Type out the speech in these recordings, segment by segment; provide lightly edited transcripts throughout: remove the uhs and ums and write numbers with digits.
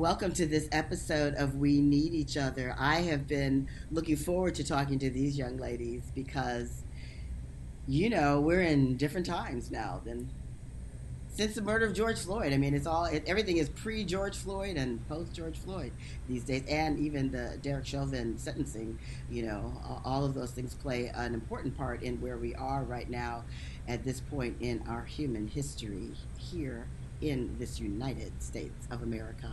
welcome to this episode of We Need Each Other. I have been looking forward to talking to these young ladies because, we're in different times now than since the murder of George Floyd. I mean, everything is pre George Floyd and post George Floyd these days, and even the Derek Chauvin sentencing. All of those things play an important part in where we are right now at this point in our human history here in this United States of America.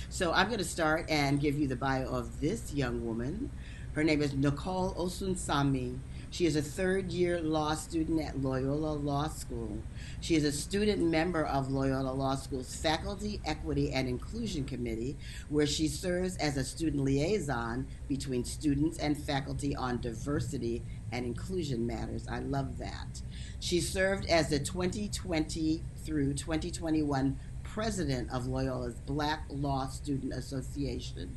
So I'm going to start and give you the bio of this young woman. Her name is Nicole Osunsami. She is a third-year law student at Loyola Law School. She is a student member of Loyola Law School's Faculty, Equity, and Inclusion Committee, where she serves as a student liaison between students and faculty on diversity and inclusion matters. I love that. She served as the 2020 through 2021 president of Loyola's Black Law Student Association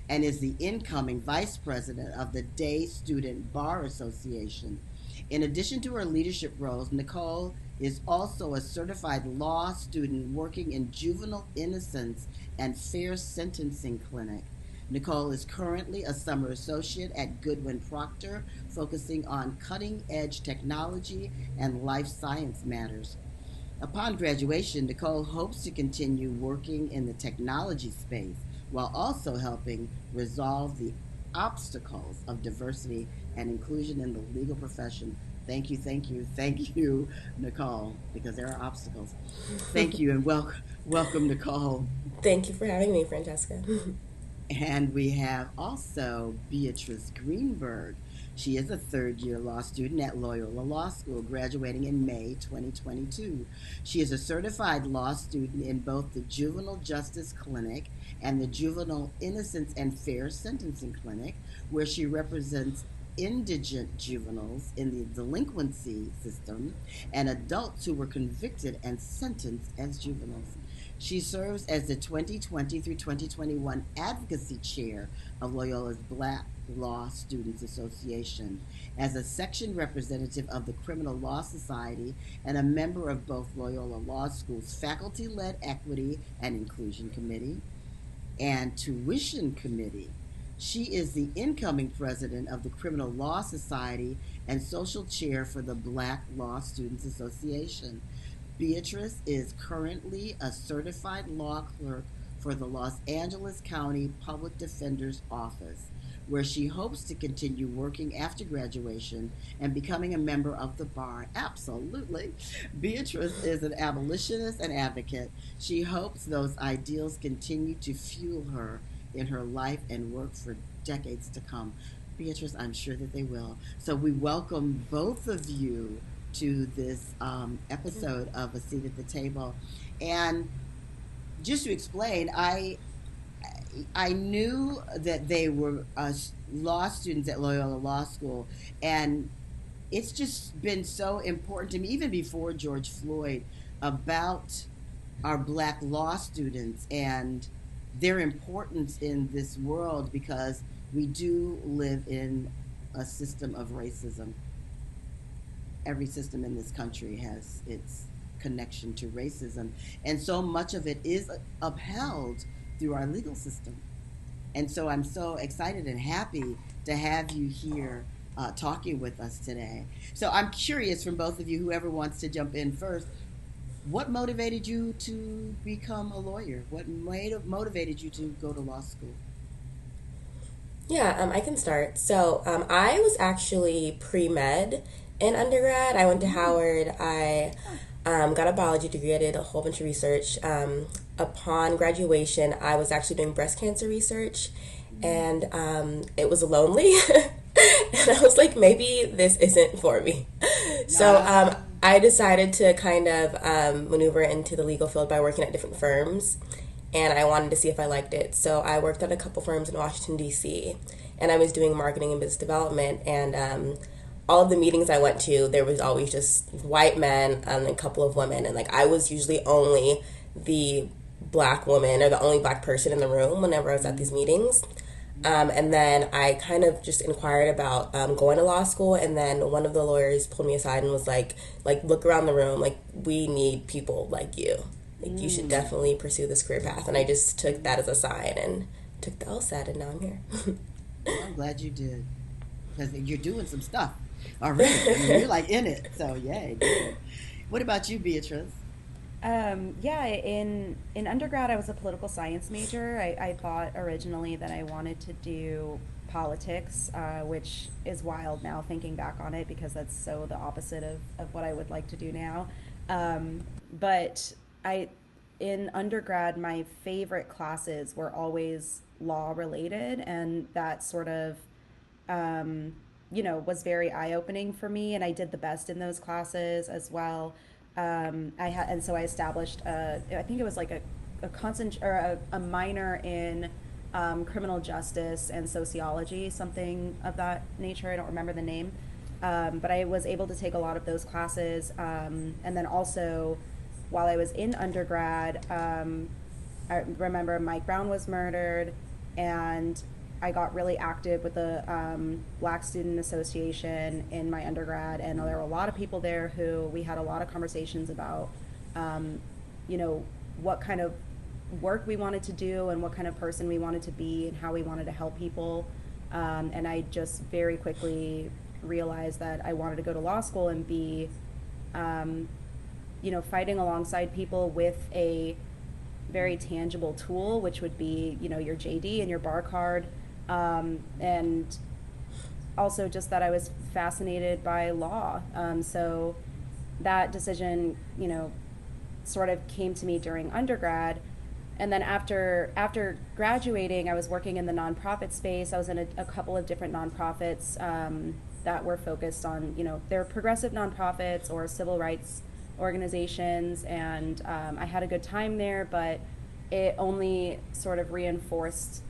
and is the incoming vice president of the Day Student Bar Association. In addition to her leadership roles, Nicole is also a certified law student working in juvenile innocence and fair sentencing clinic. Nicole is currently a summer associate at Goodwin Procter, focusing on cutting-edge technology and life science matters. Upon graduation, Nicole hopes to continue working in the technology space while also helping resolve the obstacles of diversity and inclusion in the legal profession. Thank you, Nicole, because there are obstacles. Thank you, and welcome, Nicole. Thank you for having me, Francesca. And we have also Beatrice Greenberg. She is a third-year law student at Loyola Law School, graduating in May 2022. She is a certified law student in both the Juvenile Justice Clinic and the Juvenile Innocence and Fair Sentencing Clinic, where she represents indigent juveniles in the delinquency system and adults who were convicted and sentenced as juveniles. She serves as the 2020 through 2021 Advocacy Chair of Loyola's Black Law Students Association, as a section representative of the Criminal Law Society and a member of both Loyola Law School's Faculty-Led Equity and Inclusion Committee and Tuition Committee. She is the incoming president of the Criminal Law Society and social chair for the Black Law Students Association. Beatrice is currently a certified law clerk for the Los Angeles County Public Defender's Office, where she hopes to continue working after graduation and becoming a member of the bar. Absolutely. Beatrice is an abolitionist and advocate. She hopes those ideals continue to fuel her in her life and work for decades to come. Beatrice, I'm sure that they will. So we welcome both of you to this episode of A Seat at the Table. And just to explain, I knew that they were law students at Loyola Law School, and it's just been so important to me, even before George Floyd, about our Black law students and their importance in this world, because we do live in a system of racism. Every system in this country has its connection to racism, and so much of it is upheld through our legal system. And so I'm so excited and happy to have you here talking with us today. So I'm curious from both of you, whoever wants to jump in first, what motivated you to become a lawyer? What motivated you to go to law school? Yeah, I can start. So I was actually pre-med in undergrad. I went to Howard. I got a biology degree. I did a whole bunch of research. Upon graduation, I was actually doing breast cancer research, and it was lonely. And I was like, maybe this isn't for me. So I decided to kind of maneuver into the legal field by working at different firms, and I wanted to see if I liked it. So I worked at a couple firms in Washington, D.C., and I was doing marketing and business development, and all of the meetings I went to, there was always just white men and a couple of women, and like I was usually only the Black woman or the only Black person in the room whenever I was at these meetings. And then I kind of just inquired about going to law school, and then one of the lawyers pulled me aside and was like, look around the room, like, we need people like you. like, you should Mm. definitely pursue this career path. And I just took that as a sign and took the LSAT, and now I'm here. Well, I'm glad you did because you're doing some stuff already. I mean, you're like in it. So, yay, good. What about you, Beatrice? Yeah, in undergrad, I was a political science major. I thought originally that I wanted to do politics, which is wild now thinking back on it because that's so the opposite of what I would like to do now. But I, in undergrad, my favorite classes were always law related, and that sort of um, was very eye opening for me, and I did the best in those classes as well. And so I established I think it was like a constant or a minor in criminal justice and sociology, something of that nature. I don't remember the name, but I was able to take a lot of those classes, and then also while I was in undergrad, I remember Mike Brown was murdered, and I got really active with the Black Student Association in my undergrad, and there were a lot of people there who we had a lot of conversations about, um, you know, what kind of work we wanted to do and what kind of person we wanted to be and how we wanted to help people. And I just very quickly realized that I wanted to go to law school and be, um, fighting alongside people with a very tangible tool, which would be, your JD and your bar card. And also just that I was fascinated by law. So that decision, sort of came to me during undergrad. And then after graduating, I was working in the nonprofit space. I was in a couple of different nonprofits that were focused on, they're progressive nonprofits or civil rights organizations, and I had a good time there, but it only sort of reinforced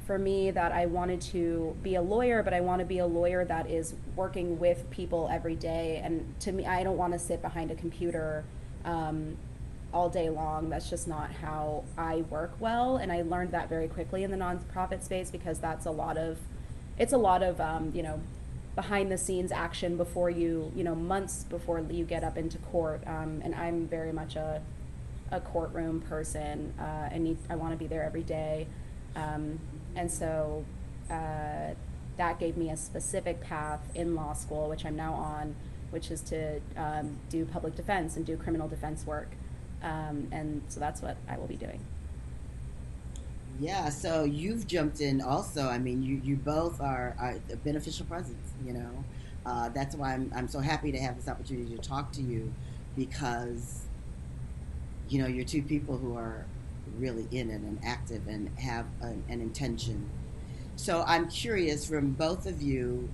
for me that I wanted to be a lawyer, but I want to be a lawyer that is working with people every day. And to me, I don't want to sit behind a computer um, all day long. That's just not how I work well. And I learned that very quickly in the nonprofit space because it's a lot of, behind the scenes action before months before you get up into court. And I'm very much a courtroom person. I want to be there every day. And so that gave me a specific path in law school, which I'm now on, which is to do public defense and do criminal defense work. And so that's what I will be doing. Yeah, so you've jumped in also. I mean, you both are a beneficial presence, you know. That's why I'm so happy to have this opportunity to talk to you because, you're two people who are really in it and active and have an intention. So I'm curious from both of you,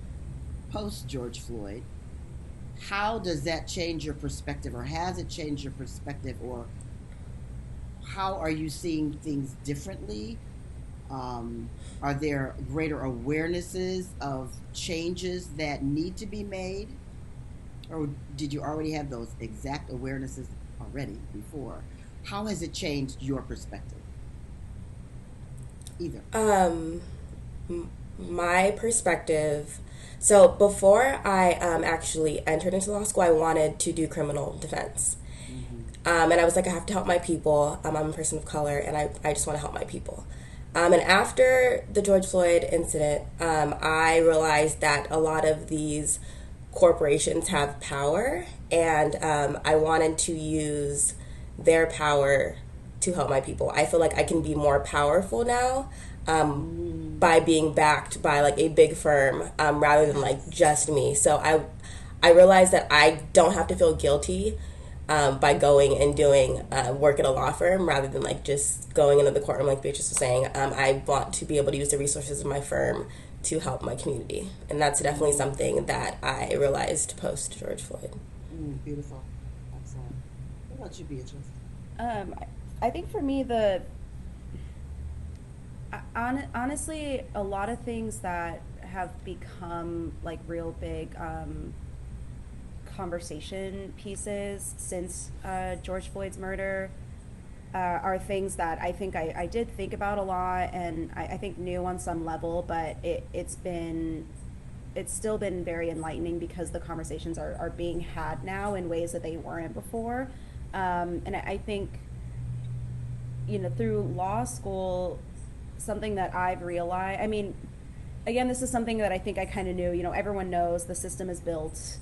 post George Floyd, how does that change your perspective, or has it changed your perspective, or how are you seeing things differently? Are there greater awarenesses of changes that need to be made? Or did you already have those exact awarenesses already before? How has it changed your perspective? Either. Um, my perspective. So before I actually entered into law school, I wanted to do criminal defense. Mm-hmm. And I was like, I have to help my people. I'm a person of color, and I just want to help my people. And after the George Floyd incident, I realized that a lot of these corporations have power, and I wanted to use their power to help my people. I feel like I can be more powerful now Mm, by being backed by like a big firm rather than like yes. just me. So I realized that I don't have to feel guilty by going and doing work at a law firm rather than like just going into the courtroom like Beatrice was saying. I want to be able to use the resources of my firm to help my community, and that's definitely Mm, something that I realized post George Floyd. beautiful. Excellent. What about you, Beatrice? Um, I think for me, honestly, a lot of things that have become like real big conversation pieces since George Floyd's murder are things that I think I did think about a lot, and I think knew on some level, but it's still been very enlightening because the conversations are being had now in ways that they weren't before. And I think, through law school, something that I've realized, I mean, again, this is something that I think I kind of knew. Everyone knows the system is built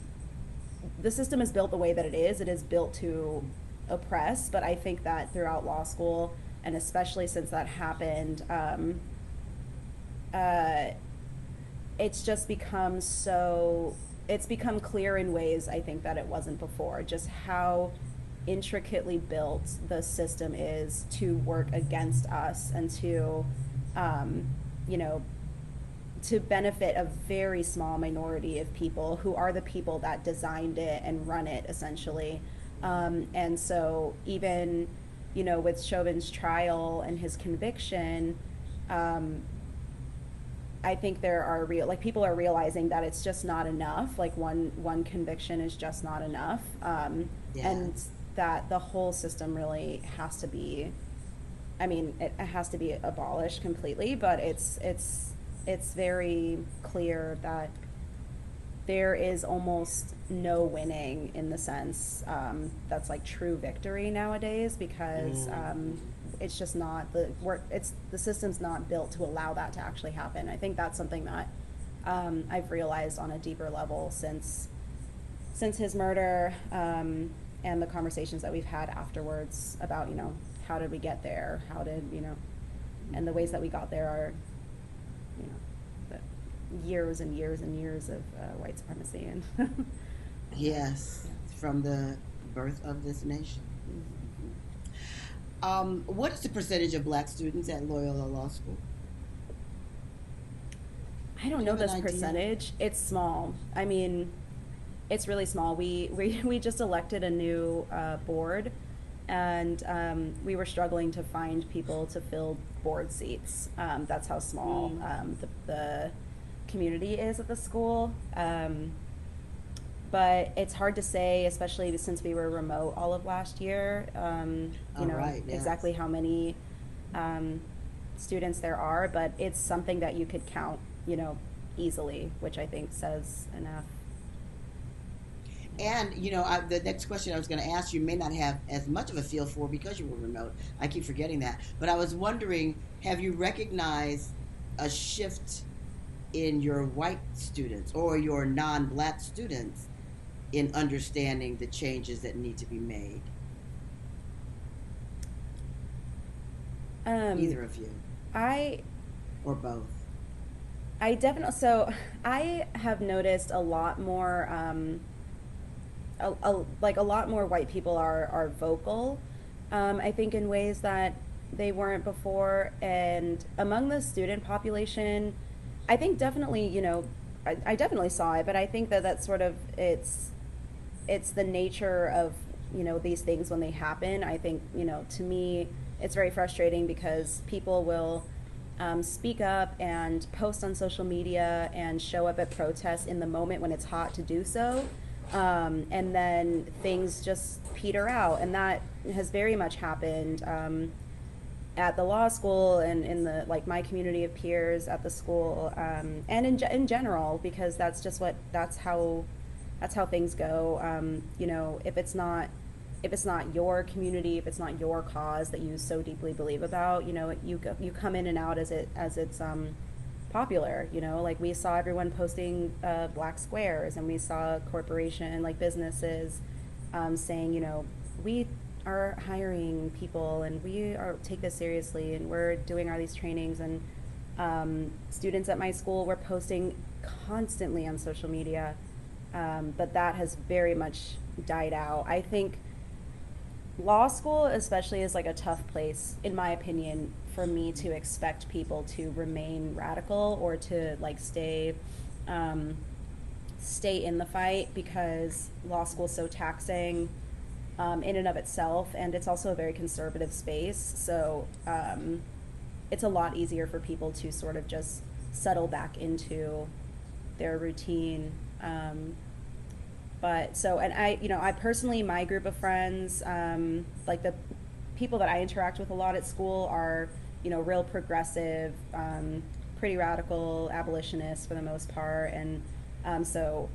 the way that it is. It is built to oppress, but I think that throughout law school, and especially since that happened, uh, it's just become so it's become clear in ways I think that it wasn't before, just how intricately built the system is to work against us and to you know to benefit a very small minority of people who are the people that designed it and run it essentially. And so even with Chauvin's trial and his conviction, um, I think there are people are realizing that it's just not enough. Like one conviction is just not enough, Yeah. and that the whole system really has to be. I mean, it has to be abolished completely. But it's very clear that there is almost no winning in the sense that's like true victory nowadays, because it's just not the system's not built to allow that to actually happen. I think that's something that I've realized on a deeper level since his murder, and the conversations that we've had afterwards about how did we get there, and the ways that we got there are you know years and years and years of white supremacy and Yes, from the birth of this nation. What is the percentage of black students at Loyola Law School? I don't Do you know have an this idea? percentage. It's small. I mean, it's really small. We just elected a new board, and we were struggling to find people to fill board seats. That's how small Mm. the community is at the school. But it's hard to say, especially since we were remote all of last year, All right, exactly yes. how many um, students there are, but it's something that you could count, easily, which I think says enough. And the next question I was going to ask you may not have as much of a feel for because you were remote. I keep forgetting that, but I was wondering, have you recognized a shift in your white students or your non-black students in understanding the changes that need to be made? Um, Either of you, I or both? I definitely so I have noticed a lot more like a lot more white people are vocal. I think in ways that they weren't before, and among the student population, I think definitely I definitely saw it, but I think that that's sort of it's the nature of these things when they happen. I think to me it's very frustrating because people will speak up and post on social media and show up at protests in the moment when it's hot to do so, and then things just peter out, and that has very much happened at the law school and in the like my community of peers at the school, and in general, because that's how things go. If it's not your community, if it's not your cause that you so deeply believe about, you come in and out as it's popular. Like we saw everyone posting black squares, and we saw corporation like businesses saying, we are hiring people, and we are take this seriously, and we're doing all these trainings, and students at my school were posting constantly on social media, but that has very much died out. I think law school especially is like a tough place, in my opinion, for me to expect people to remain radical or to like um, stay in the fight, because law school is so taxing in and of itself, and it's also a very conservative space. So it's a lot easier for people to sort of just settle back into their routine. But so, and I personally, my group of friends, like the people that I interact with a lot at school are, real progressive, pretty radical abolitionists for the most part. And so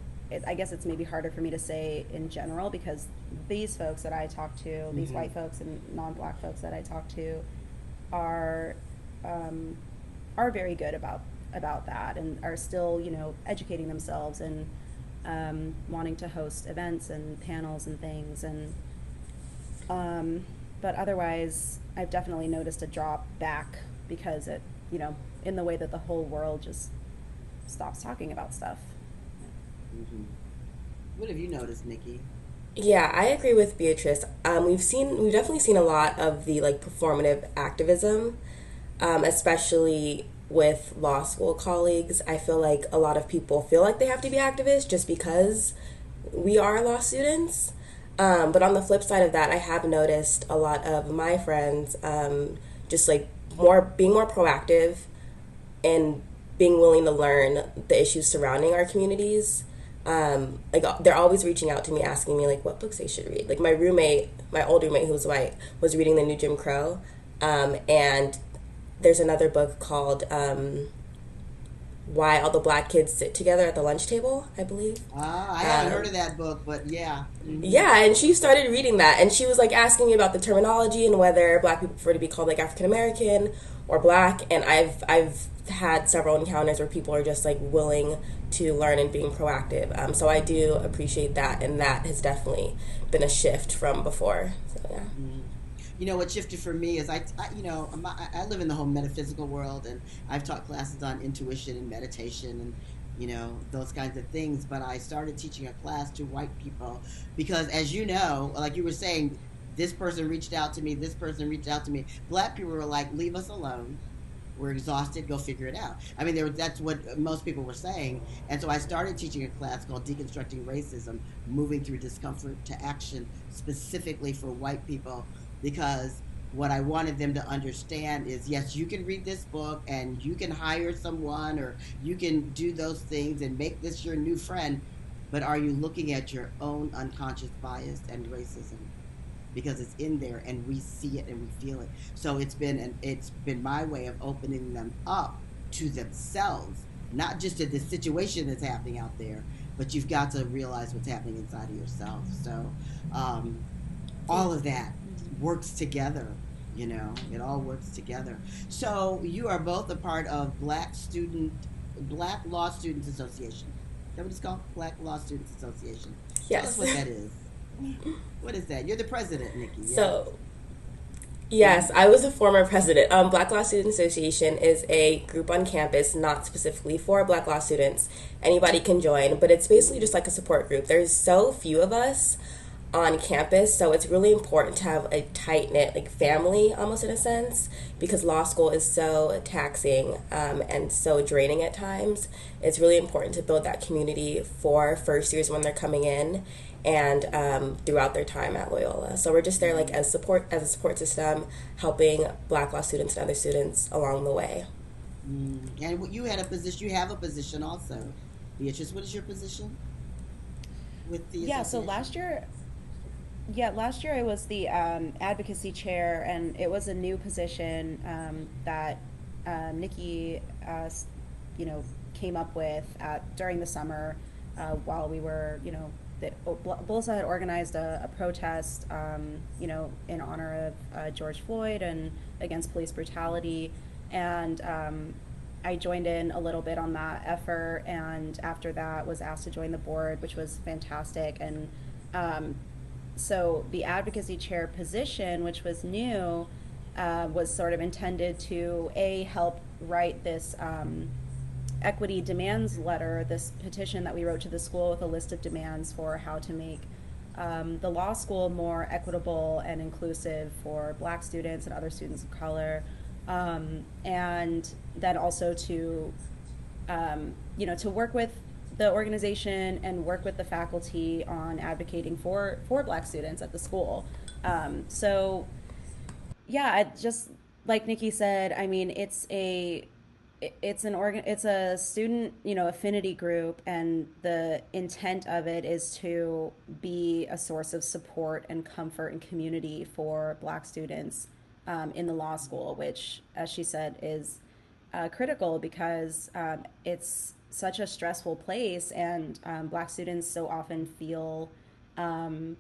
I guess it's maybe harder for me to say in general because these folks that I talk to, these Mm-hmm. white folks and non-black folks that I talk to, are um, are very good about that and are still, educating themselves and wanting to host events and panels and things. And but otherwise, I've definitely noticed a drop back because in the way that the whole world just stops talking about stuff. Mm-hmm. What have you noticed, Nikki? Yeah, I agree with Beatrice. We've definitely seen a lot of the like performative activism, especially with law school colleagues. I feel like a lot of people feel like they have to be activists just because we are law students. But on the flip side of that, I have noticed a lot of my friends just like being more proactive and being willing to learn the issues surrounding our communities. Like they're always reaching out to me, asking me like what books they should read. Like my old roommate who's white, was reading the new Jim Crow, and there's another book called Why All the Black Kids Sit Together at the Lunch Table, I believe. Ah, I haven't heard Um, of that book, but yeah. Mm-hmm. yeah, and she started reading that, and she was like asking me about the terminology and whether black people prefer to be called like African American or black. And I've had several encounters where people are just like willing to learn and being proactive. So I do appreciate that, and that has definitely been a shift from before. So yeah. Mm-hmm. What shifted for me is I live in the whole metaphysical world, and I've taught classes on intuition and meditation and those kinds of things. But I started teaching a class to white people because, as you know, like you were saying, this person reached out to me, this person reached out to me. Black people were like, "Leave us alone. We're exhausted. Go figure it out." I mean, that's what most people were saying. And so I started teaching a class called Deconstructing Racism, Moving Through Discomfort to Action, specifically for white people, because what I wanted them to understand is, yes, you can read this book and you can hire someone or you can do those things and make this your new friend, but are you looking at your own unconscious bias and racism? Because it's in there and we see it and we feel it. So it's been my way of opening them up to themselves, not just to the situation that's happening out there, but you've got to realize what's happening inside of yourself. So um, all of that works together. It all works together. So you are both a part of Black Law Students Association. Is that what it's called? Black Law Students Association. Tell us Yes. what that is. What is that? You're the president, Nikki. Yes. So yes, I was a former president. Black Law Student Association is a group on campus, not specifically for Black Law students. Anybody can join, but it's basically just like a support group. There's so few of us on campus, so it's really important to have a tight knit like family, almost in a sense, because law school is so taxing and so draining at times. It's really important to build that community for first years when they're coming in, and throughout their time at Loyola. So we're just there like as a support system, helping Black law students and other students along the way. And you had a position. You have a position also, Beatrice. What is your position with the Yeah, so association? last year I was the advocacy chair, and it was a new position that Nikki, came up with during the summer while we were, BLSA had organized a protest, in honor of George Floyd and against police brutality, and I joined in a little bit on that effort, and after that was asked to join the board, which was fantastic. And um, so the advocacy chair position, which was new, was sort of intended to help write this equity demands letter, this petition that we wrote to the school with a list of demands for how to make the law school more equitable and inclusive for Black students and other students of color, and then also to to work with the organization and work with the faculty on advocating for Black students at the school. So yeah, just like Nikki said, I mean, it's a student, affinity group, and the intent of it is to be a source of support and comfort and community for Black students in the law school, which, as she said, is critical because it's such a stressful place, and Black students so often feel, um,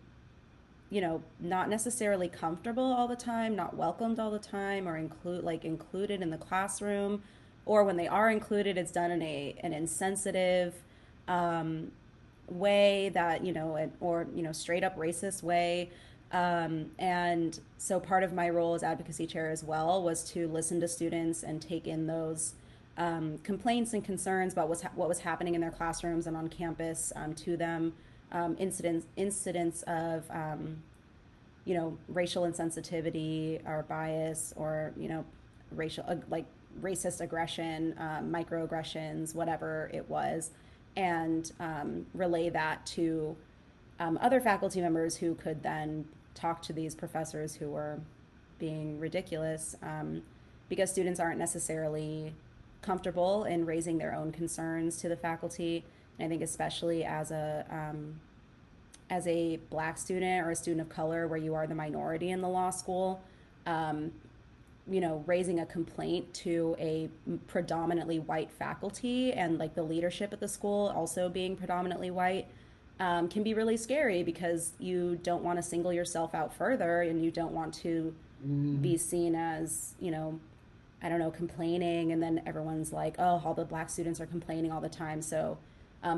not necessarily comfortable all the time, not welcomed all the time, or included in the classroom, or when they are included, it's done in an insensitive um, way that or straight up racist way. And so part of my role as advocacy chair as well was to listen to students and take in those complaints and concerns about what was happening in their classrooms and on campus to them, incidents of racial insensitivity or bias, or racial racist aggression, microaggressions, whatever it was, and relay that to other faculty members who could then talk to these professors who were being ridiculous, because students aren't necessarily comfortable in raising their own concerns to the faculty. And I think especially as a Black student or a student of color, where you are the minority in the law school, raising a complaint to a predominantly white faculty, and like the leadership at the school also being predominantly white, can be really scary, because you don't want to single yourself out further, and you don't want to be seen as, I don't know, complaining, and then everyone's like, oh, all the Black students are complaining all the time. So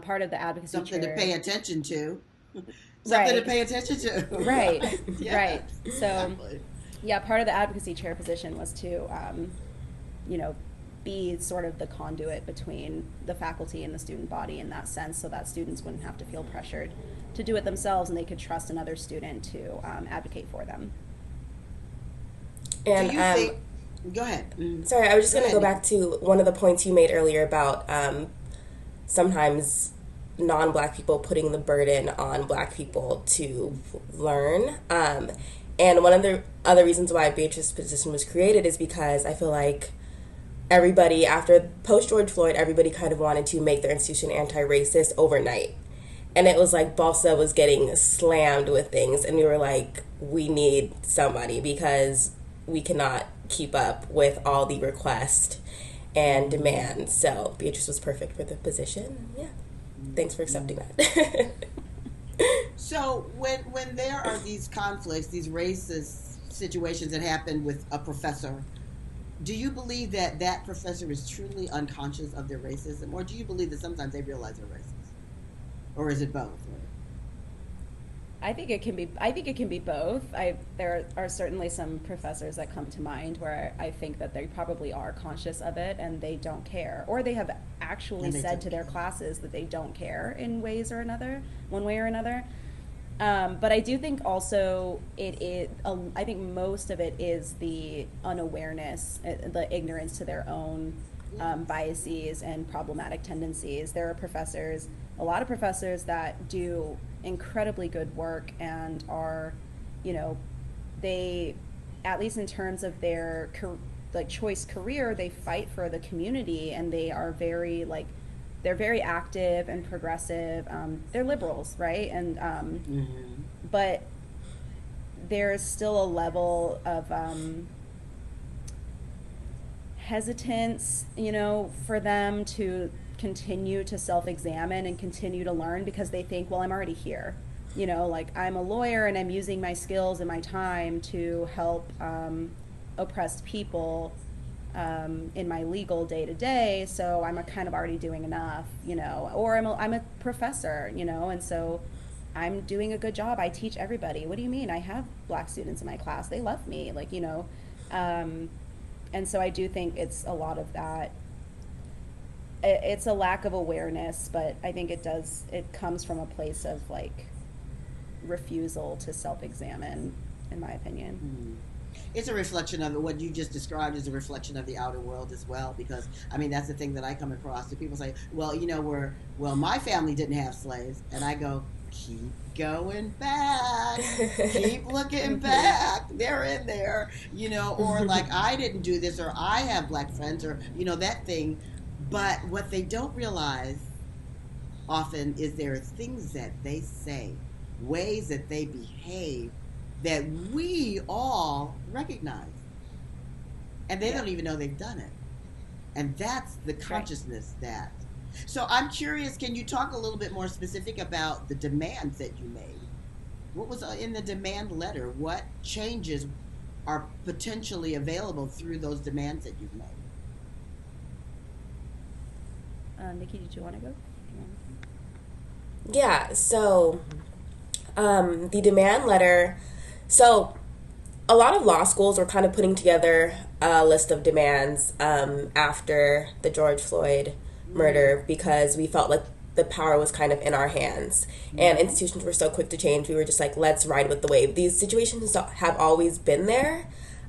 part of the advocacy Something chair, to pay attention to. Something right, to pay attention to. right, Yeah, right. So exactly. yeah, part of the advocacy chair position was to, be sort of the conduit between the faculty and the student body in that sense, so that students wouldn't have to feel pressured to do it themselves, and they could trust another student to advocate for them. And Do you think? Go ahead. sorry, I was just Go going to go ahead. back to one of the points you made earlier about sometimes non-Black people putting the burden on Black people to learn. And one of the other reasons why Beatrice's position was created is because I feel like everybody, after post-George Floyd, everybody kind of wanted to make their institution anti-racist overnight. And it was like BLSA was getting slammed with things, and we were like, we need somebody, because we cannot keep up with all the requests and demands. So Beatrice was perfect for the position. Yeah. Thanks for accepting that. So when there are these conflicts, these racist situations that happen with a professor, do you believe that that professor is truly unconscious of their racism, or do you believe that sometimes they realize they're racist, or is it both? I think it can be. I think it can be both. There are certainly some professors that come to mind where I think that they probably are conscious of it and they don't care, or they have actually said to their classes that they don't care in ways or another, one way or another. But I do think also it is. I think most of it is the unawareness, the ignorance to their own biases and problematic tendencies. There are professors, a lot of professors that do incredibly good work and are, they, at least in terms of their choice career, they fight for the community, and they are very they're very active and progressive. They're liberals, right? And but there's still a level of hesitance, for them to continue to self-examine and continue to learn, because they think, well, I'm already here. I'm a lawyer and I'm using my skills and my time to help oppressed people in my legal day-to-day, so I'm kind of already doing enough, or I'm a professor, and so I'm doing a good job. I teach everybody. What do you mean? I have Black students in my class. They love me, and so I do think it's a lot of that. It's a lack of awareness, but I think it comes from a place of refusal to self-examine, in my opinion. It's a reflection of what you just described is a reflection of the outer world as well, because that's the thing that I come across. People say, well, my family didn't have slaves, and I go, keep going back, keep looking back, they're in there, or I didn't do this, or I have Black friends, or that thing. But what they don't realize often is there are things that they say, ways that they behave, that we all recognize. And they don't even know they've done it. And that's the consciousness that. So I'm curious, can you talk a little bit more specific about the demands that you made? What was in the demand letter? What changes are potentially available through those demands that you've made? Nikki, did you want to go? Yeah, so the demand letter. So a lot of law schools were kind of putting together a list of demands after the George Floyd Mm, murder because we felt like the power was kind of in our hands and mm-hmm, institutions were so quick to change. We were just like, let's ride with the wave. These situations have always been there,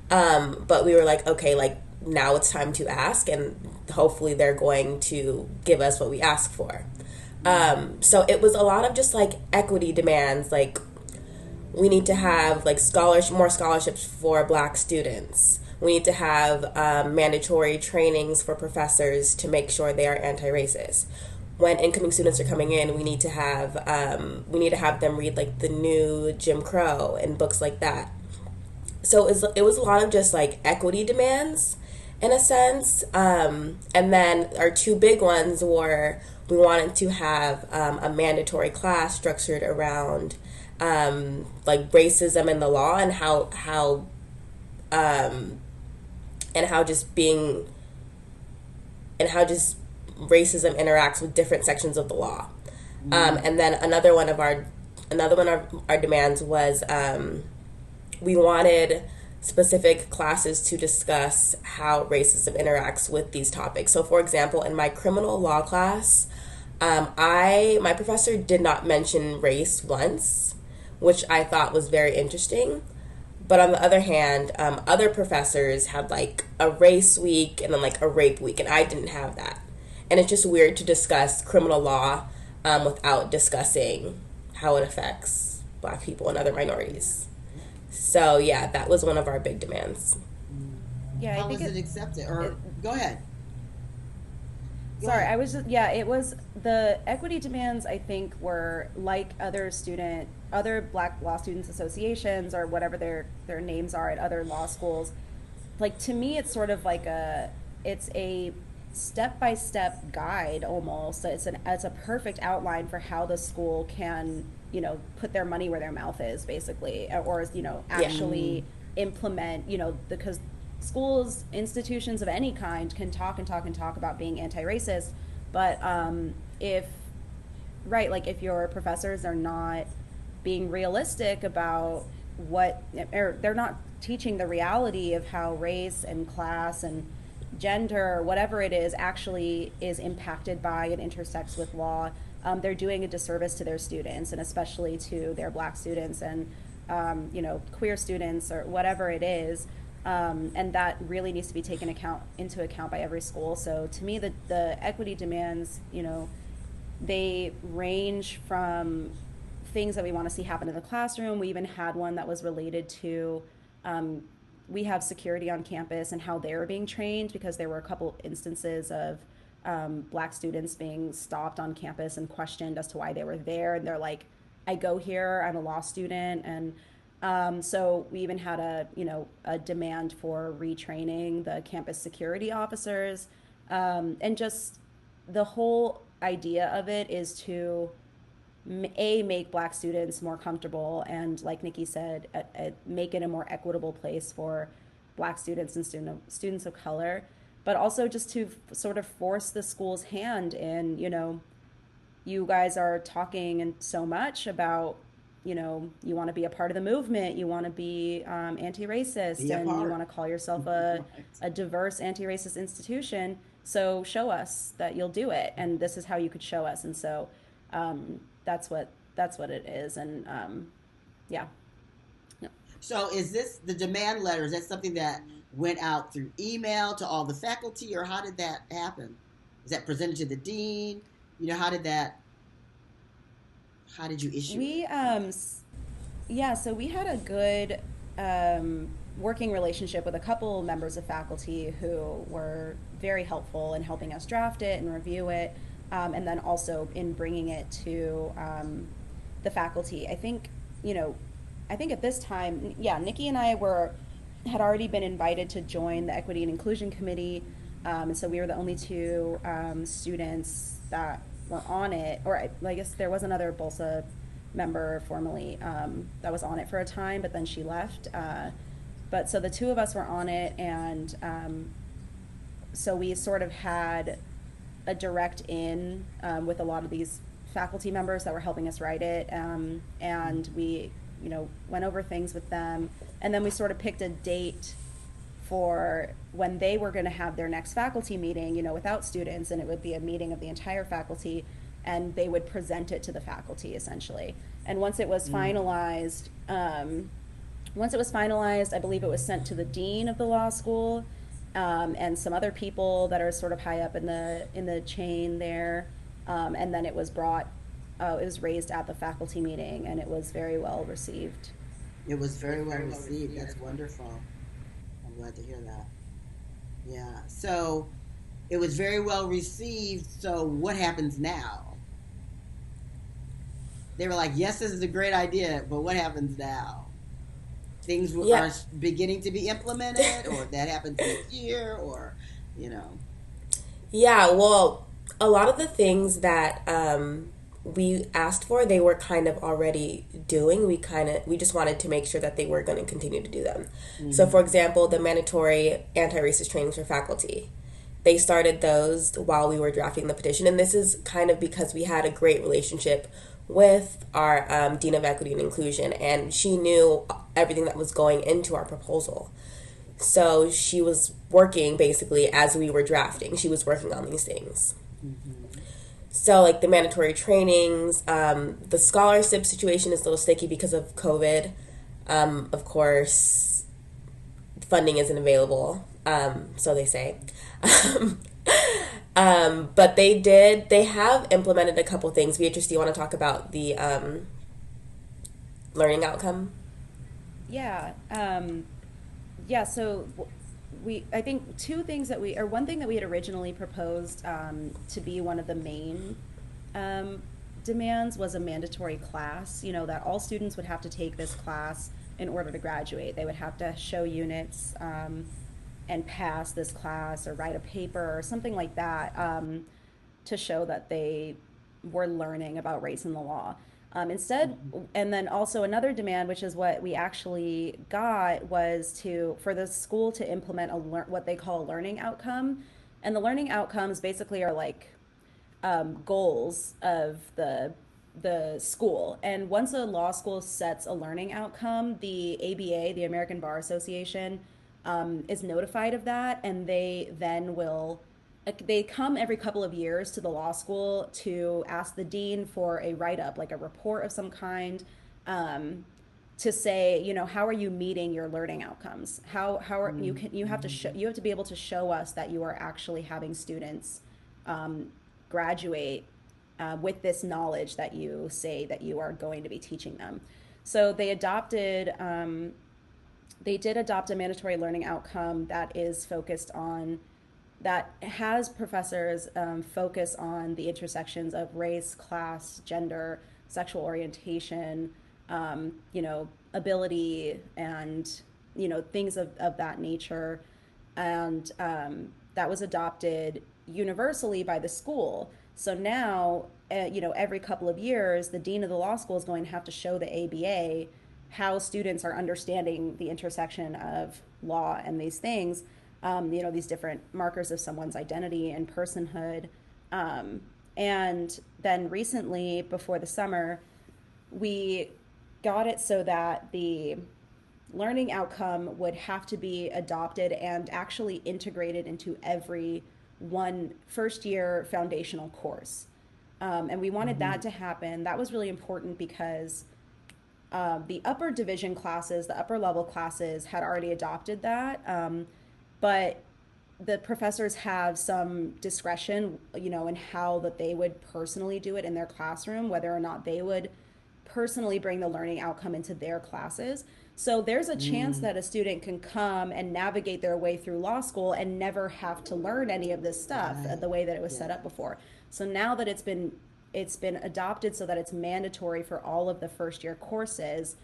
but we were like, okay, like now it's time to ask, and hopefully they're going to give us what we ask for. mm-hmm, So it was a lot of just like equity demands, like we need to have like more scholarships for Black students. We need to have mandatory trainings for professors to make sure they are anti-racist. When incoming students are coming in, we need to have them read like the new Jim Crow and books like that. So it was a lot of just like equity demands in a sense. And then our two big ones were we wanted to have a mandatory class structured around like racism in the law and um, how just being and how just racism interacts with different sections of the law. mm-hmm, And then another one of our demands was we wanted specific classes to discuss how racism interacts with these topics. So, for example, in my criminal law class, I my professor did not mention race once, which I thought was very interesting. But on the other hand, other professors had like a race week and then like a rape week, and I didn't have that. And it's just weird to discuss criminal law without discussing how it affects Black people and other yeah, minorities. yeah. So yeah, that was one of our big demands. Mm. Yeah, I How think was it accepted? Or go ahead, go sorry, ahead. I was just, yeah, it was the equity demands, I think, were like other Black law students associations or whatever their names are at other law schools. Like to me, it's sort of like it's a step by step guide almost. It's a perfect outline for how the school can, put their money where their mouth is, basically, or Yeah. actually implement, because schools, institutions of any kind can talk and talk and talk about being anti-racist, but if right, like if your professors are not being realistic about what, or they're not teaching the reality of how race and class and gender, whatever it is, actually is impacted by and intersects with law, they're doing a disservice to their students, and especially to their Black students and queer students or whatever it is. And that really needs to be taken into account by every school. So to me, the equity demands, they range from things that we want to see happen in the classroom. We even had one that was related to, we have security on campus and how they're being trained, because there were a couple instances of Black students being stopped on campus and questioned as to why they were there. And they're like, I go here, I'm a law student. And so we even had a demand for retraining the campus security officers, and just the whole idea of it is to make Black students more comfortable, and like Nikki said, make it a more equitable place for Black students and students of color, but also just to sort of force the school's hand in, you guys are talking and so much about, you want to be a part of the movement, you want to be anti-racist, Be a and you part. want to call yourself a, Right. a diverse anti-racist institution. So show us that you'll do it, and this is how you could show us. And so that's what it is. And yeah. Yeah. So is this the demand letter? Is that something that went out through email to all the faculty, or how did that happen? Is that presented to the dean? How did that? How did you issue it? We yeah, so we had a good working relationship with a couple members of faculty who were very helpful in helping us draft it and review it, and then also in bringing it to the faculty. I think at this time, yeah, Nikki and I had already been invited to join the Equity and Inclusion Committee, And so we were the only two students that were on it, or I guess there was another BLSA member formerly that was on it for a time, but then she left. But so the two of us were on it, and so we sort of had a direct in with a lot of these faculty members that were helping us write it, and we, went over things with them, and then we sort of picked a date for when they were going to have their next faculty meeting, without students, and it would be a meeting of the entire faculty, and they would present it to the faculty essentially. And once it was finalized, I believe it was sent to the dean of the law school, and some other people that are sort of high up in the chain there, and then it was raised at the faculty meeting, and it was very well received. It was very well received. That's wonderful. I'm glad to hear that. Yeah. So it was very well received. So what happens now? They were like, yes, this is a great idea, but what happens now? Things Yeah. are beginning to be implemented, or that happens this year, or, you know. Yeah, well, a lot of the things that we asked for, they were kind of already doing. We just wanted to make sure that they were going to continue to do them. So, for example, the mandatory anti-racist trainings for faculty, they started those while we were drafting the petition, and this is kind of because we had a great relationship with our Dean of Equity and Inclusion, and she knew everything that was going into our proposal. So she was working basically as we were drafting. She was working on these things. So, like the mandatory trainings, the scholarship situation is a little sticky because of COVID. Of course, funding isn't available, so they say. But they have implemented a couple things. Beatrice, do you want to talk about the learning outcome? Yeah. Yeah. So I think one thing that we had originally proposed to be one of the main demands was a mandatory class. That all students would have to take this class in order to graduate. They would have to show units and pass this class or write a paper or something like that to show that they were learning about race in the law. Instead, and then also another demand, which is what we actually got, was for the school to implement what they call a learning outcome. And the learning outcomes basically are like goals of the school. And once a law school sets a learning outcome, the ABA, the American Bar Association, is notified of that, and they come every couple of years to the law school to ask the dean for a write-up, like a report of some kind, to say, how are you meeting your learning outcomes? How are you have to you have to be able to show us that you are actually having students graduate with this knowledge that you say that you are going to be teaching them. So they did adopt a mandatory learning outcome that has professors focus on the intersections of race, class, gender, sexual orientation, ability, and things of that nature. And that was adopted universally by the school. So now, every couple of years, the dean of the law school is going to have to show the ABA how students are understanding the intersection of law and these things, these different markers of someone's identity and personhood. And then recently, before the summer, we got it so that the learning outcome would have to be adopted and actually integrated into every one first year foundational course. And we wanted that to happen. That was really important because the upper division classes, the upper level classes, had already adopted that, but the professors have some discretion, in how that they would personally do it in their classroom, whether or not they would personally bring the learning outcome into their classes. So there's a chance that a student can come and navigate their way through law school and never have to learn any of this stuff the way that it was set up before. So now that it's been adopted so that it's mandatory for all of the first year courses,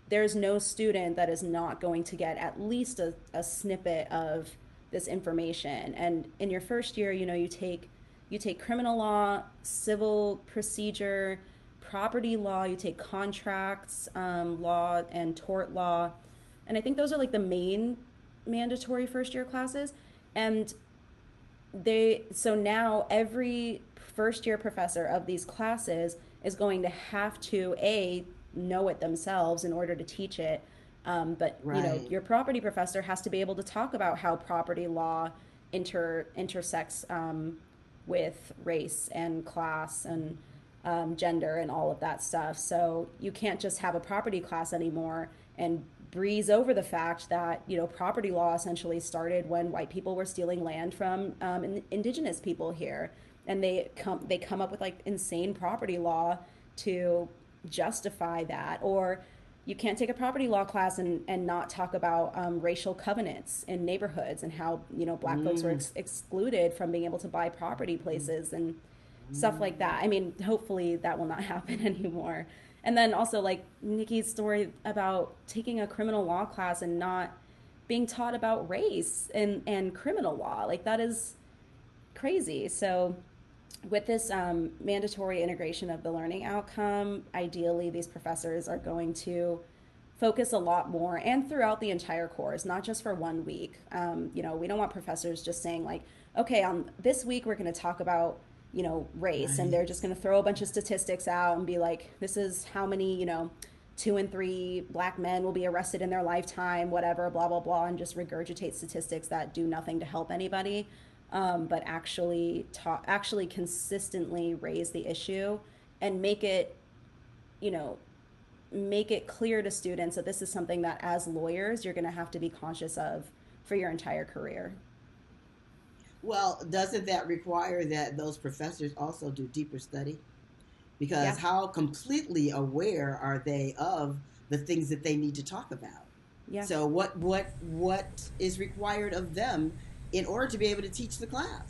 there's no student that is not going to get at least a snippet of this information. And in your first year, you take criminal law, civil procedure, property law, you take contracts law, and tort law. And I think those are like the main mandatory first year classes. And so now every first year professor of these classes is going to have to know it themselves in order to teach it. But Right. your property professor has to be able to talk about how property law intersects with race and class and gender and all of that stuff. So you can't just have a property class anymore and breeze over the fact that property law essentially started when white people were stealing land from indigenous people here, and they come up with like insane property law to justify that. Or you can't take a property law class and not talk about racial covenants in neighborhoods and how black folks were Mm. excluded from being able to buy property places and stuff like that. I mean, hopefully that will not happen anymore. And then also like Nikki's story about taking a criminal law class and not being taught about race and criminal law, like that is crazy. So with this mandatory integration of the learning outcome, ideally these professors are going to focus a lot more and throughout the entire course, not just for 1 week. We don't want professors just saying like, okay, on this week we're going to talk about race, and Right. they're just going to throw a bunch of statistics out and be like, this is how many 2 and 3 black men will be arrested in their lifetime, whatever, blah blah blah, and just regurgitate statistics that do nothing to help anybody. But actually consistently raise the issue and you know make it clear to students that this is something that as lawyers you're going to have to be conscious of for your entire career. Well, doesn't that require that those professors also do deeper study? Because Yeah. how completely aware are they of the things that they need to talk about? Yeah. So what is required of them in order to be able to teach the class?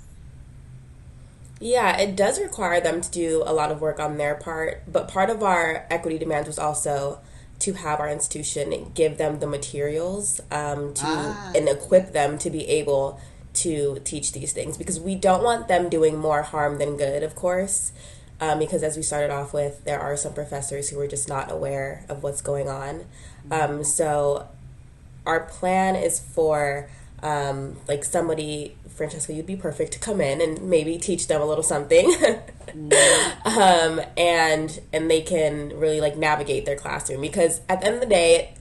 Yeah, it does require them to do a lot of work on their part, but part of our equity demands was also to have our institution give them the materials to Ah, and equip yes. them to be able to teach these things because we don't want them doing more harm than good, of course. Because as we started off with, there are some professors who are just not aware of what's going on. Mhm. So our plan is for like somebody, Francesca, you'd be perfect to come in and maybe teach them a little something. Mhm. And they can really like navigate their classroom because at the end of the day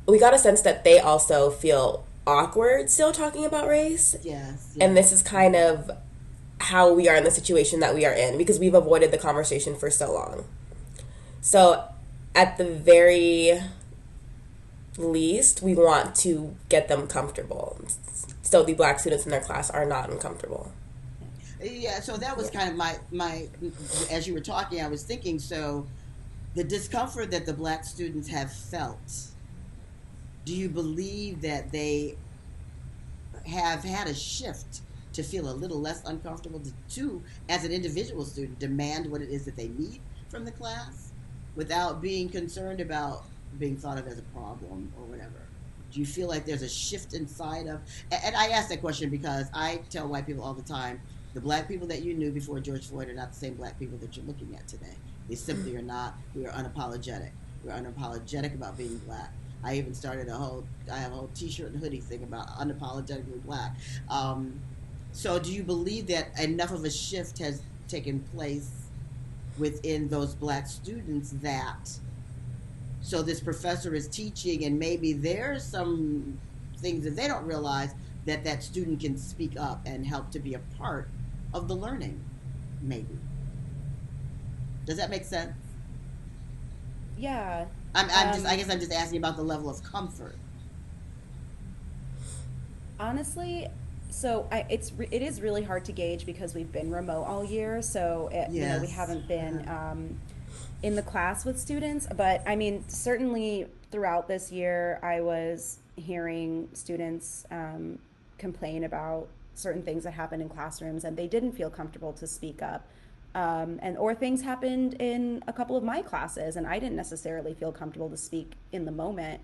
we got a sense that they also feel awkward still talking about race, Yes, and yes. this is kind Mhm. of how we are in the situation that we are in because we've avoided the conversation for so long. So at the very least, we want to get them comfortable. So the black students in their class are not uncomfortable. Yeah, so that was Yeah. kind of my as you were talking, I was thinking, so the discomfort that the black students have felt, do you believe that they have had a shift to feel a little less uncomfortable to, as an individual student, demand what it is that they need from the class without being concerned about being thought of as a problem or whatever? Do you feel like there's a shift inside of, and I ask that question because I tell white people all the time, the black people that you knew before George Floyd are not the same black people that you're looking at today. They simply are not. We are unapologetic. We're unapologetic about being black. I have a whole t-shirt and hoodie thing about unapologetically black. Um, so do you believe that enough of a shift has taken place within those black students that, so this professor is teaching and maybe there's some things that they don't realize that that student can speak up and help to be a part of the learning, maybe. Does that make sense? Yeah. I Um, guess I'm just asking about the level of comfort. Honestly, so it is really hard to gauge because we've been remote all year. So we Yes. haven't been Uh-huh. in the class with students. But I mean, certainly throughout this year, I was hearing students complain about certain things that happened in classrooms, and they didn't feel comfortable to speak up. And or things happened in a couple of my classes, and I didn't necessarily feel comfortable to speak in the moment.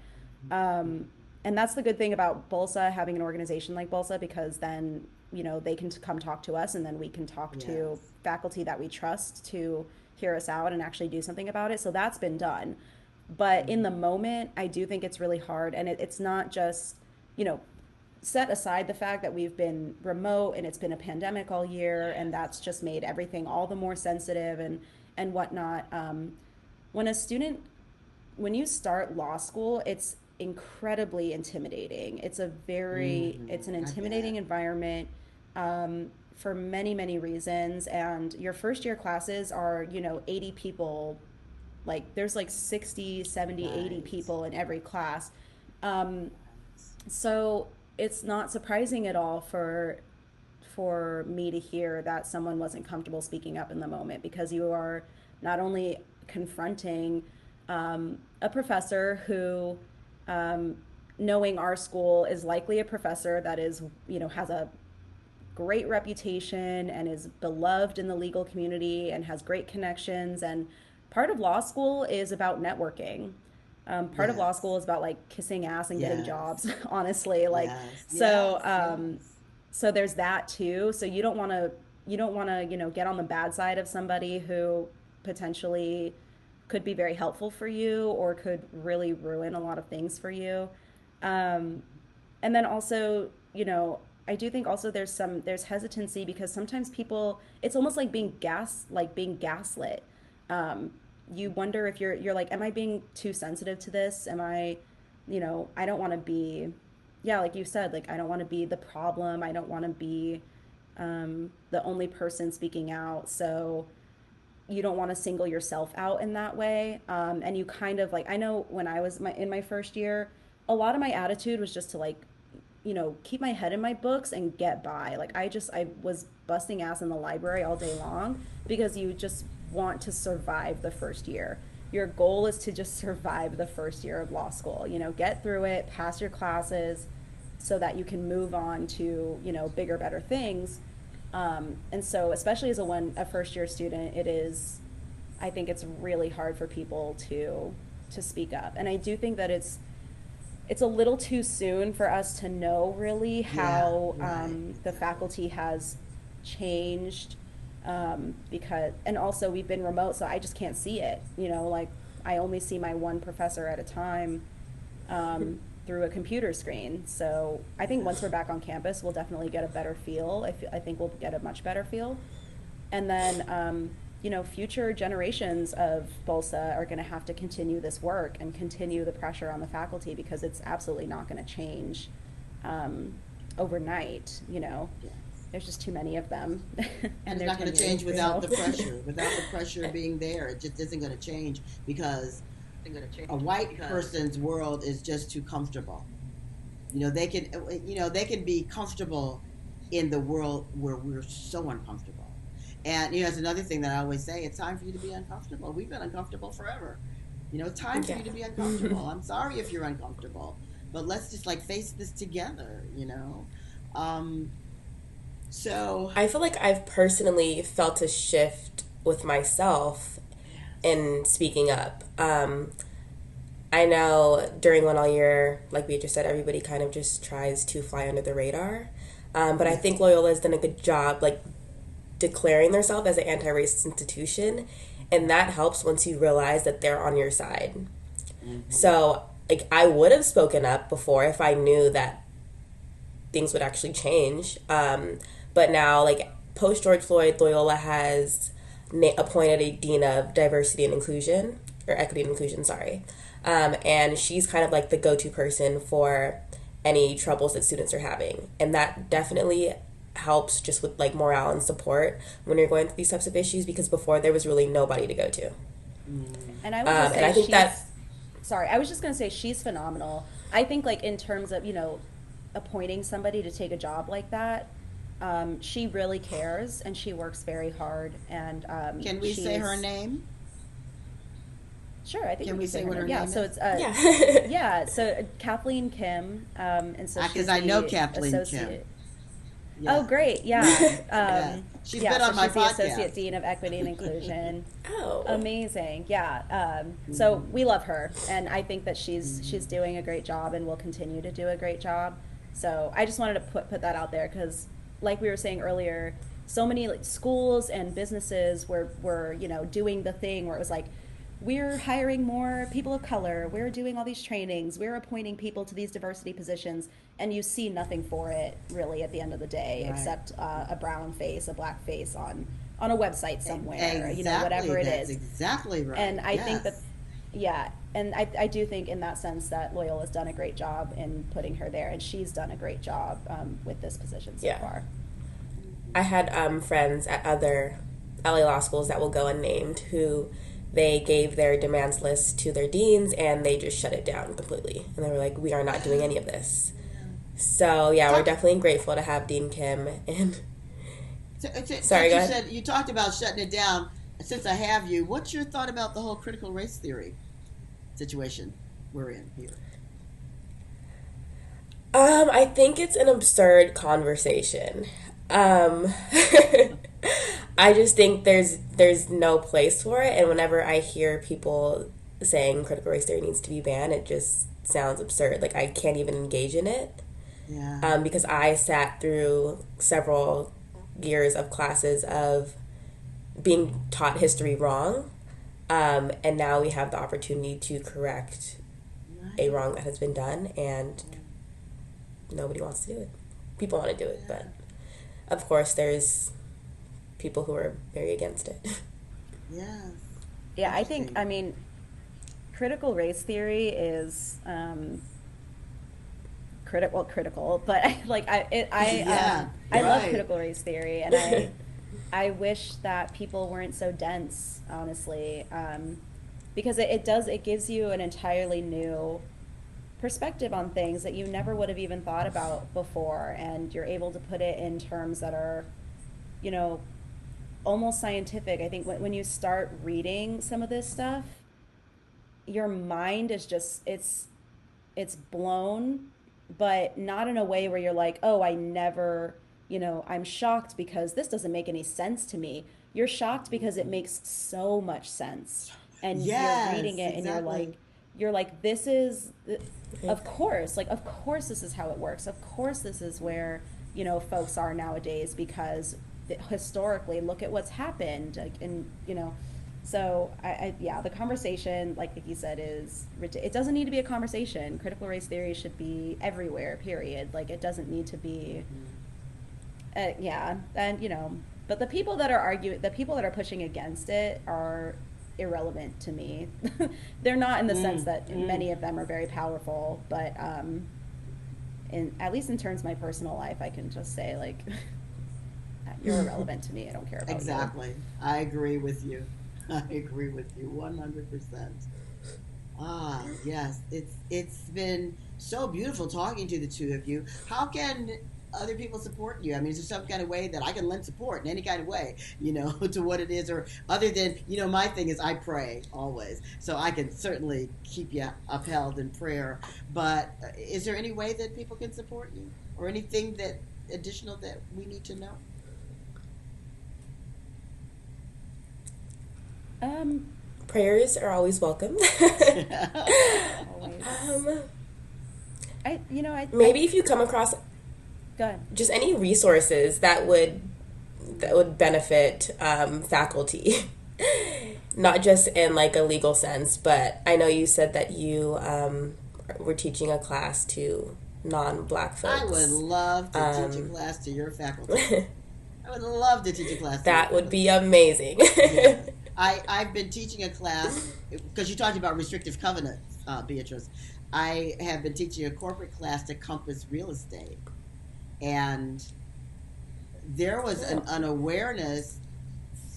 and that's the good thing about BLSA, having an organization like BLSA, because then, they can come talk to us, and then we can talk to Yes. faculty that we trust to hear us out and actually do something about it. So that's been done. But in the moment, I do think it's really hard. And it's not just, you know, set aside the fact that we've been remote and it's been a pandemic all year, and that's just made everything all the more sensitive and whatnot. When a student, when you start law school, it's incredibly intimidating. It's an I intimidating bet. environment, for many, many reasons. And your first year classes are, 80 people, like there's like 60, 70, 80 Right. people in every class. So it's not surprising at all for me to hear that someone wasn't comfortable speaking up in the moment, because you are not only confronting a professor who, knowing our school, is likely a professor that is, has a great reputation and is beloved in the legal community and has great connections. And part of law school is about networking. Part of law school Yes. is about like kissing ass and getting Yes. jobs, honestly. Like, Yes. so, Yes. Yes. so there's that too. So you don't want to, get on the bad side of somebody who potentially could be very helpful for you or could really ruin a lot of things for you. Um, and then also, I do think also there's hesitancy, because sometimes people, it's almost like being gaslit. um, you wonder if you're like, am I being too sensitive to this? Am I, I don't want to be, yeah, like you said, like I don't want to be the problem. I don't want to be, the only person speaking out. So you don't want to single yourself out in that way. And you kind of like, I know when I was in my first year, a lot of my attitude was just to like, keep my head in my books and get by. Like I was busting ass in the library all day long, because you just want to survive the first year. Your goal is to just survive the first year of law school, get through it, pass your classes, so that you can move on to, bigger, better things. And so, especially as a first year student, I think it's really hard for people to speak up. And I do think that it's a little too soon for us to know really Yeah. how, Right. the Right. faculty has changed, because, and also we've been remote, so I just can't see it. Like I only see my one professor at a time, through a computer screen. So I think once we're back on campus, we'll definitely get a better feel. I think we'll get a much better feel. And then, future generations of BLSA are going to have to continue this work and continue the pressure on the faculty, because it's absolutely not going to change, overnight. Yes. There's just too many of them, And and it's they're not going to tenured. change without So, the pressure. Without the pressure being there, it just isn't going to change, because a white person's world is just too comfortable. They can be comfortable in the world where we're so uncomfortable. And it's another thing that I always say: it's time for you to be uncomfortable. We've been uncomfortable forever. It's time for Yeah. you to be uncomfortable. I'm sorry if you're uncomfortable, but let's just like face this together. Um, so I feel like I've personally felt a shift with myself yes, in speaking up. I know during one all year, like we just said, everybody kind of just tries to fly under the radar. But I think yes, Loyola has done a good job, like declaring themselves as an anti-racist institution, and that helps once you realize that they're on your side. hmm So, like, I would have spoken up before if I knew that things would actually change. But now, like, post George Floyd, Loyola has appointed a dean of diversity and inclusion, or equity and inclusion, sorry. And she's kind of like the go to person for any troubles that students are having. And that definitely helps just with like morale and support when you're going through these types of issues, because before there was really nobody to go to. and I would just And say I think that, sorry, I was just going to say she's phenomenal. I think, like, in terms of, appointing somebody to take a job like that, she really cares and she works very hard. And, can we say her she's, name? sure, I think Can we we can say say her what name. her Yeah, name so is? it's, yeah. yeah, so Kathleen Kim, and so Because she's I know the Kathleen Kim. associate. Oh, Yeah. great. Yeah. Yes. Yes. She's Yeah. been So on my she's the associate podcast. dean of equity and inclusion. Oh, Amazing. Yeah. So Mhm. we love her, and I think that she's Mhm. doing a great job and will continue to do a great job. So I just wanted to put that out there because, like we were saying earlier, so many like schools and businesses were doing the thing where it was like, we're hiring more people of color, we're doing all these trainings, we're appointing people to these diversity positions, and you see nothing for it really at the end of the day Right. except a brown face, a black face on a website somewhere, Exactly. whatever it That's is. exactly And right. I think that, Yes. yeah, and I do think in that sense that Loyola's done a great job in putting her there, and she's done a great job with this position so yeah. far. I had friends at other LA law schools that will go unnamed who they gave their demands list to their deans and they just shut it down completely. And they were like, we are not doing any of this. Yeah. So, yeah, we're Talk. definitely grateful to have Dean Kim. And sorry, Since go you ahead. said you talked about shutting it down, since I have you, what's your thought about the whole critical race theory situation we're in here? I think it's an absurd conversation. Um, I just think there's no place for it, and whenever I hear people saying critical race theory needs to be banned, it just sounds absurd. Like I can't even engage in it Yeah. because I sat through several years of classes of being taught history wrong, and now we have the opportunity to correct a Right. wrong that has been done, and nobody wants to do it. People want to do it, Yeah. but of course, there's people who are very against it. Yes. Yeah, I think, Interesting. I mean, critical race theory is critical, but Yeah. I love Right. critical race theory, and I wish that people weren't so dense, honestly, because it gives you an entirely new perspective on things that you never would have even thought about before, and you're able to put it in terms that are, you know, almost scientific. I think when you start reading some of this stuff, your mind is just it's blown, but not in a way where you're like, oh, I never, I'm shocked because this doesn't make any sense to me. You're shocked because it makes so much sense. And you're reading Yes. it and Exactly. you're like, this is, of course, like, of course, this is how it works. Of course, this is where, folks are nowadays because historically, look at what's happened. Like, and, so yeah, the conversation, like you said, it doesn't need to be a conversation. Critical race theory should be everywhere. Period. Like it doesn't need to be. Mhm. Yeah, and but the people that are pushing against it are irrelevant to me. They're not in the sense Mm, that mm. many of them are very powerful, but in at least in terms of my personal life, I can just say like, you're irrelevant to me. I don't care about you. Exactly. I agree with you. I agree with you 100%. Ah, yes. It's been so beautiful talking to the two of you. How can other people support you? I mean, is there some kind of way that I can lend support in any kind of way, to what it is, or other than, my thing is I pray always, so I can certainly keep you upheld in prayer. But is there any way that people can support you, or anything that additional that we need to know? Um, Prayers are always welcome. always. um, I maybe if you come across go ahead. just any resources that would benefit faculty, not just in like a legal sense, but I know you said that you were teaching a class to non-black I would folks. love to teach a Um, class to your faculty. I would love to teach a class to your that would be faculty. amazing. Yes. I've been teaching a class because you talked about restrictive covenants, Beatrice. I have been teaching a corporate class to Compass Real Estate. And there was an Cool. unawareness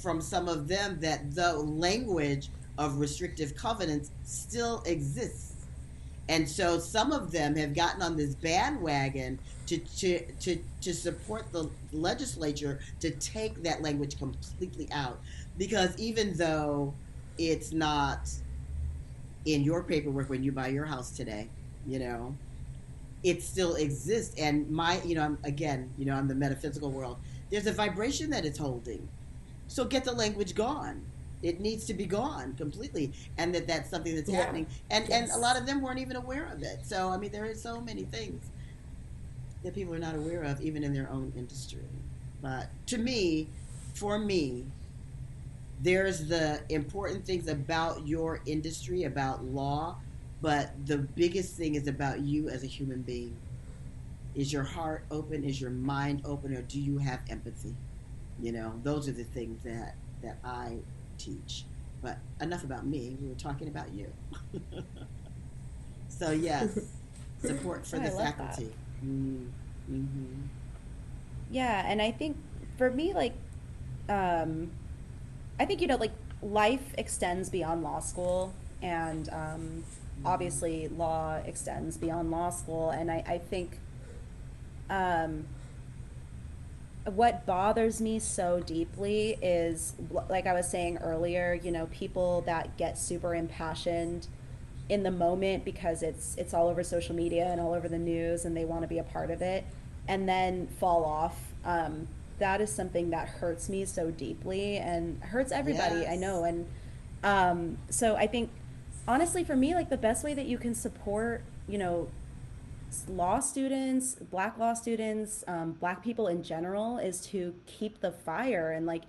from some of them that the language of restrictive covenants still exists. And so some of them have gotten on this bandwagon to support the legislature to take that language completely out. Because even though it's not in your paperwork when you buy your house today, you know, it still exists. And again, I'm the metaphysical world. There's a vibration that it's holding. So get the language gone. It needs to be gone completely, and that's something that's Yeah. happening. And a lot Yes. of them weren't even aware of it. So I mean, there are so many things that people are not aware of, even in their own industry. But to me, for me, there's the important things about your industry, about law, but the biggest thing is about you as a human being. Is your heart open? Is your mind open? Or do you have empathy? Those are the things that I teach. But enough about me. We were talking about you. So yes, support for Oh, the I love that. faculty. Mm-hmm. Yeah, and I think for me, like, um, I think, like, life extends beyond law school, and Mm-hmm. obviously law extends beyond law school, and I think um, what bothers me so deeply is, like I was saying earlier, people that get super impassioned in the moment because it's all over social media and all over the news and they want to be a part of it, and then fall off. That is something that hurts me so deeply and hurts everybody I Yes. know. And so I think, honestly, for me, like, the best way that you can support, law students, black law students, black people in general, is to keep the fire and, like,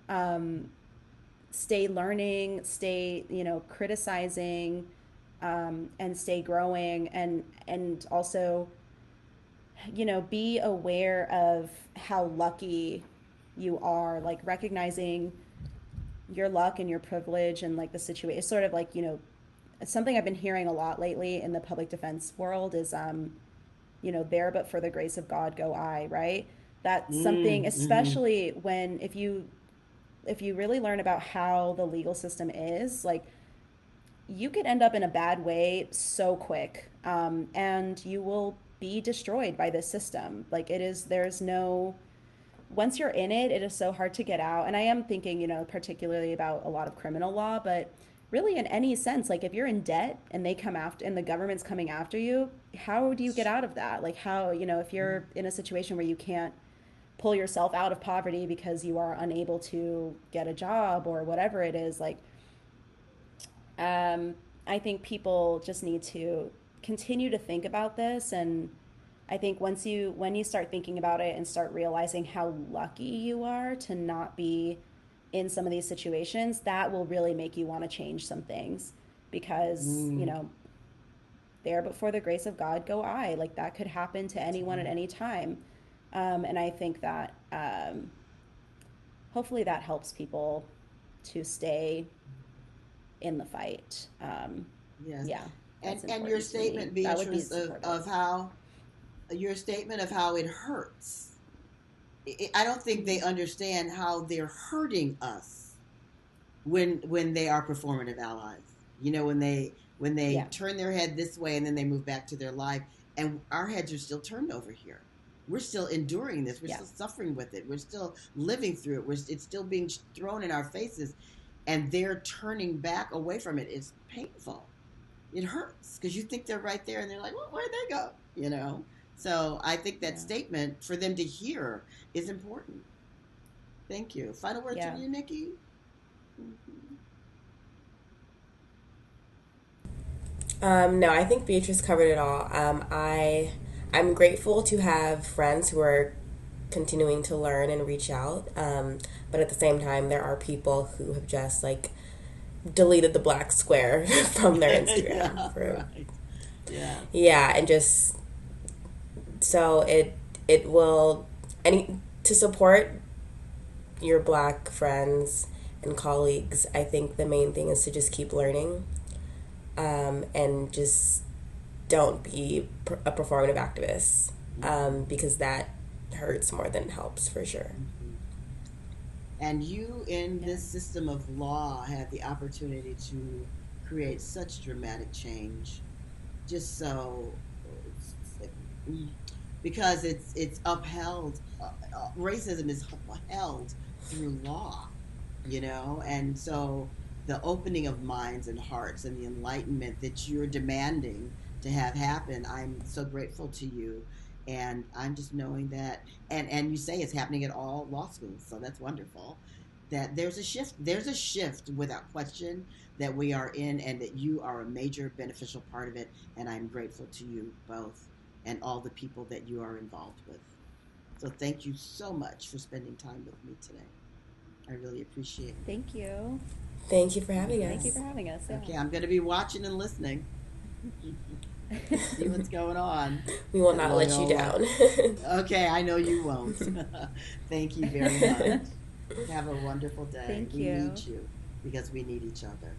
um, stay learning, stay, criticizing, and stay growing, and also, be aware of how lucky you are, like recognizing your luck and your privilege and, like, the situation. It's sort of like, something I've been hearing a lot lately in the public defense world is, there but for the grace of God go I, right? That's something, Mm-hmm. especially when, if you really learn about how the legal system is, like, you could end up in a bad way so quick, and you will be destroyed by this system. Like, there's no, once you're in it, it is so hard to get out. And I am thinking, particularly about a lot of criminal law, but really in any sense, like, if you're in debt and they come after, and the government's coming after you, how do you It's get out true. of that? Like, how, if Yeah. you're in a situation where you can't pull yourself out of poverty because you are unable to get a job or whatever it is, like, um, I think people just need to continue to think about this. And I think when you start thinking about it and start realizing how lucky you are to not be in some of these situations, that will really make you want to change some things, because, Mm. there but for the grace of God go I. Like, that could happen to That's anyone at right. any time. And I think that, hopefully that helps people to stay in the fight. Yes. Yeah, And that's and your important to me. statement, That would be Beatrice, supportive. of how it hurts. I don't think they understand how they're hurting us when they are performative allies. When they Yeah, turn their head this way and then they move back to their life, and our heads are still turned over here. We're still enduring this. We're yeah, still suffering with it. We're still living through it. It's still being thrown in our faces, and they're turning back away from it. It's painful. It hurts because you think they're right there, and they're like, "Well, where'd they go?" So I think that yeah, statement for them to hear is important. Thank you. Final words from yeah. you, Nikki. Mhm. No, I think Beatrice covered it all. I'm grateful to have friends who are continuing to learn and reach out. But at the same time, there are people who have just like deleted the black square from their Instagram Yeah, for, right. Yes. yeah, and just so it will any to support your black friends and colleagues. I think the main thing is to just keep learning, and just don't be a performative activist, Hmm. because that hurts more than it helps for sure. Hmm. And you, in Yeah. this system of law, had the opportunity to create such dramatic change. Just so, mm, because it's upheld. Racism is upheld through law, and so the opening of minds and hearts and the enlightenment that you're demanding. to have happen. I'm so grateful to you. And I'm just knowing that, and you say it's happening at all law schools, so that's wonderful. That there's a shift without question that we are in, and that you are a major beneficial part of it. And I'm grateful to you both and all the people that you are involved with. So thank you so much for spending time with me today. I really appreciate it. Thank you. Thank you for having Thank you for us. having us. Yeah. Okay, I'm going to be watching and listening. See what's going on We will at not let you Loyola. down. Okay, I know you won't. Thank you very much. Have a wonderful day. Thank We you. need you because we need each other.